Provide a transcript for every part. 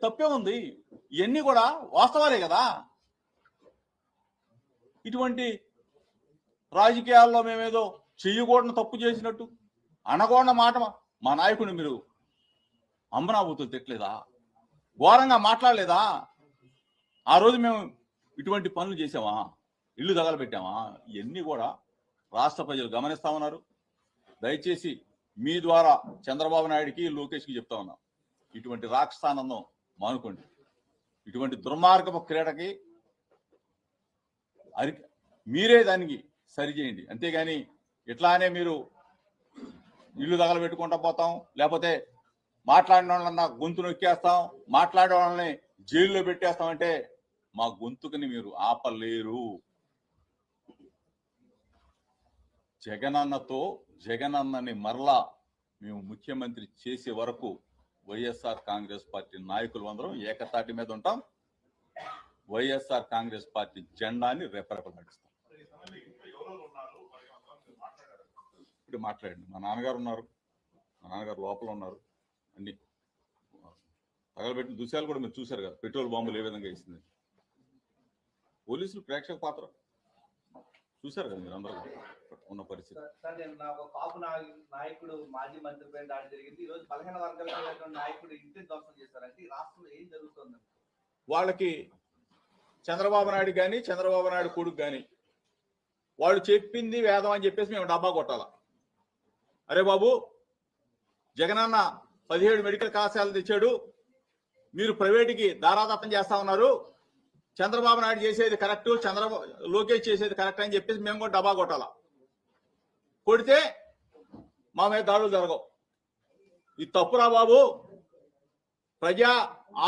తప్పే ఉంది. ఇవన్నీ కూడా వాస్తవాలే కదా. ఇటువంటి రాజకీయాల్లో మేమేదో చెయ్యకూడని తప్పు చేసినట్టు అనకూడని మాట మా నాయకుడిని మీరు అంబనాభూతులు తిట్టలేదా? ఘోరంగా మాట్లాడలేదా? ఆ రోజు మేము ఇటువంటి పనులు చేసామా? ఇల్లు తగలబెట్టామా? ఇవన్నీ కూడా రాష్ట్ర ప్రజలు గమనిస్తా ఉన్నారు. దయచేసి మీ ద్వారా చంద్రబాబు నాయుడికి లోకేష్కి చెప్తా ఉన్నాం, ఇటువంటి రాక్షసానందం మానుకోండి. ఇటువంటి దుర్మార్గపు క్రీడకి మీరే దానికి సరిచేయండి. అంతేగాని ఇట్లానే మీరు ఇల్లు తగలబెట్టుకుంటా పోతాం, లేకపోతే మాట్లాడిన వాళ్ళన్నా గొంతు నొక్కేస్తాం, మాట్లాడే వాళ్ళని జైల్లో పెట్టేస్తామంటే మా గొంతుకుని మీరు ఆపలేరు. జగనన్నని మరలా మేము ముఖ్యమంత్రి చేసే వరకు వైఎస్ఆర్ కాంగ్రెస్ పార్టీ నాయకులు అందరం ఏకతాటి మీద ఉంటాం. వైఎస్ఆర్ కాంగ్రెస్ పార్టీ జెండాని రెపరెపలాడిస్తాం. ఇప్పుడు మాట్లాడండి. మా నాన్నగారు ఉన్నారు, మా నాన్నగారు లోపల ఉన్నారు. అన్ని తగలబెట్టిన దృశ్యాలు కూడా మీరు చూశారు కదా, పెట్రోల్ బాంబులు ఏ విధంగా వేసింది. పోలీసులు ప్రేక్షక పాత్ర చూశారు కదా మీరు అందరూ ఉన్న పరిస్థితి. నాయకుడు మాజీ మంత్రిపై దాడి జరిగింది. ఈ రోజు 15 వర్గాల నాయకుడు ఇంటిని ధ్వంసం చేశారంటే ఈ రాష్ట్రంలో ఏం జరుగుతుంది? వాళ్ళకి చంద్రబాబు నాయుడు కానీ చంద్రబాబు నాయుడు కొడుకు కానీ వాళ్ళు చెప్పింది వేదం అని చెప్పేసి మేము డబ్బా కొట్టాల. అరే బాబు, జగనన్న 17 మెడికల్ కళాశాలలు తెచ్చాడు, మీరు ప్రైవేట్కి దారాదత్తం చేస్తా ఉన్నారు, చంద్రబాబు నాయుడు చేసేది కరెక్ట్, లోకేష్ చేసేది కరెక్ట్ అని చెప్పేసి మేము కూడా డబ్బా కొట్టాల. కొడితే మా మీద దాడులు జరగవు. ఇది తప్పురా బాబు. ప్రజా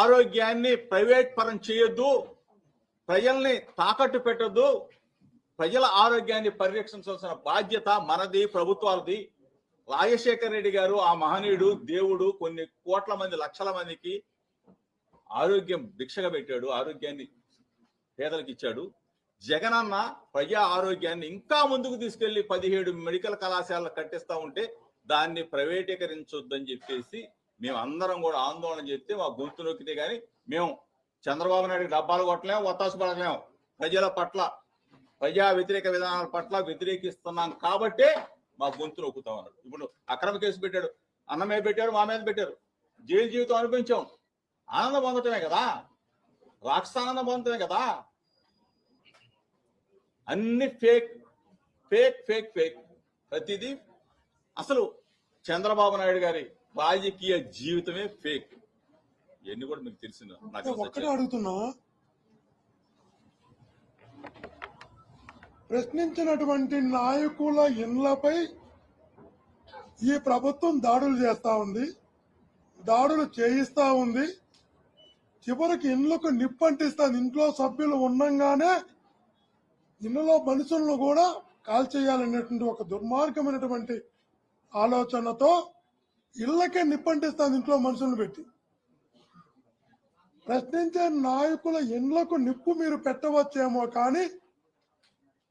ఆరోగ్యాన్ని ప్రైవేట్ పరం చేయొద్దు, ప్రజల్ని తాకట్టు పెట్టొద్దు. ప్రజల ఆరోగ్యాన్ని పరిరక్షించాల్సిన బాధ్యత మనది, ప్రభుత్వాలది. రాజశేఖర రెడ్డి గారు ఆ మహనీయుడు, దేవుడు కొన్ని కోట్ల మంది, లక్షల మందికి ఆరోగ్యం భిక్షగా పెట్టాడు, ఆరోగ్యాన్ని పేదలకు ఇచ్చాడు. జగనన్న ప్రజా ఆరోగ్యాన్ని ఇంకా ముందుకు తీసుకెళ్లి 17 మెడికల్ కళాశాలలు కట్టిస్తా ఉంటే దాన్ని ప్రైవేటీకరించొద్దని చెప్పేసి మేము అందరం కూడా ఆందోళన చేస్తే మా గొంతు నొక్కితే కానీ మేము చంద్రబాబు నాయుడికి డబ్బాలు కొట్టలేము, ఒత్తాసు పడలేము. ప్రజల పట్ల, ప్రజా వ్యతిరేక విధానాల పట్ల వ్యతిరేకిస్తున్నాం కాబట్టే మా గొంతు నొక్కుతాం అన్నాడు. ఇప్పుడు అక్రమ కేసు పెట్టాడు, అన్న మీద పెట్టారు, మా మీద పెట్టారు, జైలు జీవితం అనిపించాం. ఆనందం పొందటమే కదా, రాక్షసానందం పొందటమే కదా. అన్ని ఫేక్ ఫేక్ ఫేక్ ఫేక్ ప్రతిదీ. అసలు చంద్రబాబు నాయుడు గారి రాజకీయ జీవితమే ఫేక్. ఇవన్నీ కూడా మీకు తెలిసిందా? నాకు ఒక్కటే అడుగుతున్నా, ప్రశ్నించినటువంటి నాయకుల ఇండ్లపై ఈ ప్రభుత్వం దాడులు చేస్తా ఉంది, దాడులు చేయిస్తా ఉంది, చివరికి ఇండ్లకు నిప్పంటిస్తుంది. ఇంట్లో సభ్యులు ఉండంగానే ఇంట్లో మనుషులను కూడా కాల్చేయాలనేటువంటి ఒక దుర్మార్గమైనటువంటి ఆలోచనతో ఇళ్లకే నిప్పంటిస్తుంది, ఇంట్లో మనుషులను పెట్టి. ప్రశ్నించే నాయకుల ఇండ్లకు నిప్పు మీరు పెట్టవచ్చేమో, కానీ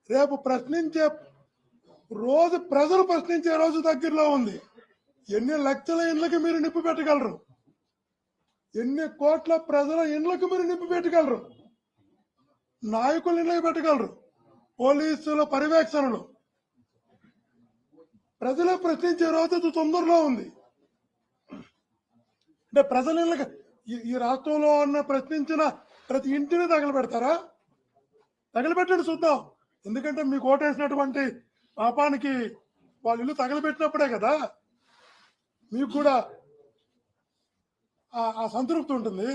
రేపు ప్రశ్నించే రోజు, ప్రజలు ప్రశ్నించే రోజు దగ్గరలో ఉంది. ఎన్ని లక్షల ఇండ్లకి మీరు నిప్పు పెట్టగలరు? ఎన్ని కోట్ల ప్రజల ఇండ్లకు మీరు నిప్పు పెట్టగలరు? నాయకుల ఇండ్లకి పెట్టగలరు? పోలీసుల పర్యవేక్షణలు. ప్రజలే ప్రశ్నించే రోజు తొందరలో ఉంది. అంటే ప్రజల ఇళ్ళకి ఈ రాష్ట్రంలో ఉన్న ప్రశ్నించిన ప్రతి ఇంటిని తగలబెడతారా? తగలబెట్టండి చూద్దాం. ఎందుకంటే మీకు ఓటేసినటువంటి పాపానికి వాళ్ళ ఇల్లు తగలబెట్టినప్పుడే కదా మీకు కూడా ఆ సంతృప్తి ఉంటుంది.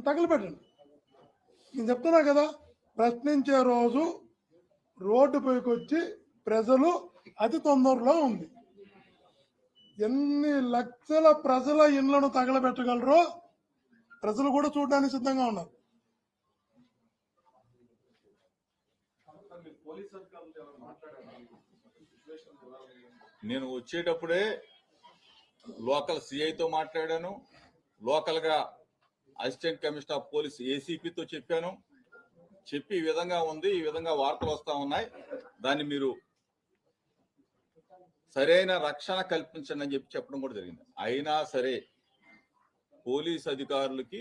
తగలబెట్టండి. నేను చెప్తున్నా కదా, ప్రశ్నించే రోజు రోడ్డుపైకి వచ్చి ప్రజలు అతి తొందరలో ఉంది. ఎన్ని లక్షల ప్రజల ఇండ్లను తగలబెట్టగలరో ప్రజలు కూడా చూడడానికి సిద్ధంగా ఉన్నారు. నేను వచ్చేటప్పుడే లోకల్ సిఐతో మాట్లాడాను, లోకల్ గా అసిస్టెంట్ కమిషనర్ ఆఫ్ పోలీస్ ఏసీపీతో చెప్పాను. చెప్పి ఈ విధంగా ఉంది, ఈ విధంగా వార్తలు వస్తా ఉన్నాయి, దాన్ని మీరు సరైన రక్షణ కల్పించండి అని చెప్పడం కూడా జరిగింది. అయినా సరే పోలీస్ అధికారులకి